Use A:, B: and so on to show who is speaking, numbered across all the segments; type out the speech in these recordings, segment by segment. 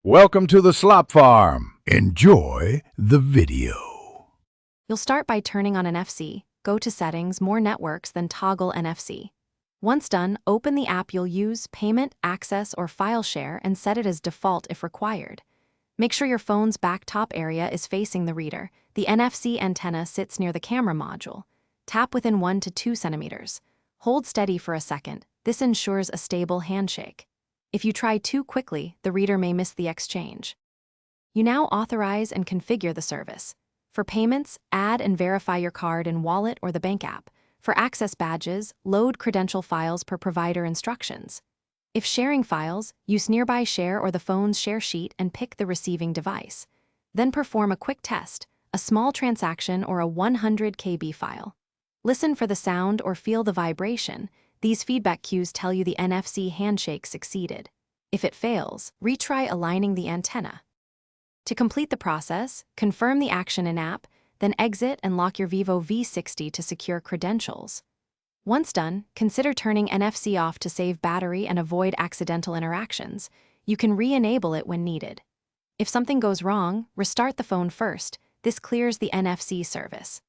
A: Welcome to the Slop Farm. Enjoy the video.
B: You'll start by turning on NFC, go to Settings, More Networks, then toggle NFC. Once done, open the app you'll use, Payment, Access, or File Share, and set it as default if required. Make sure your phone's back top area is facing the reader. The NFC antenna sits near the camera module. Tap within 1 to 2 centimeters. Hold steady for a second. This ensures a stable handshake. If you try too quickly, the reader may miss the exchange. You now authorize and configure the service. For payments, add and verify your card in Wallet or the bank app. For access badges, load credential files per provider instructions. If sharing files, use Nearby Share or the phone's share sheet and pick the receiving device. Then perform a quick test, a small transaction or a 100 KB file. Listen for the sound or feel the vibration. These feedback cues tell you the NFC handshake succeeded. If it fails, retry aligning the antenna. To complete the process, confirm the action in-app, then exit and lock your Vivo V60 to secure credentials. Once done, consider turning NFC off to save battery and avoid accidental interactions. You can re-enable it when needed. If something goes wrong, restart the phone first. This clears the NFC service.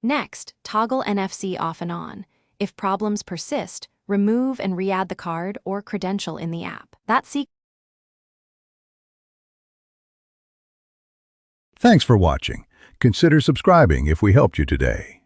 B: Next, toggle NFC off and on. If problems persist, remove and re-add the card or credential in the app.
A: Thanks for watching. Consider subscribing if we helped you today.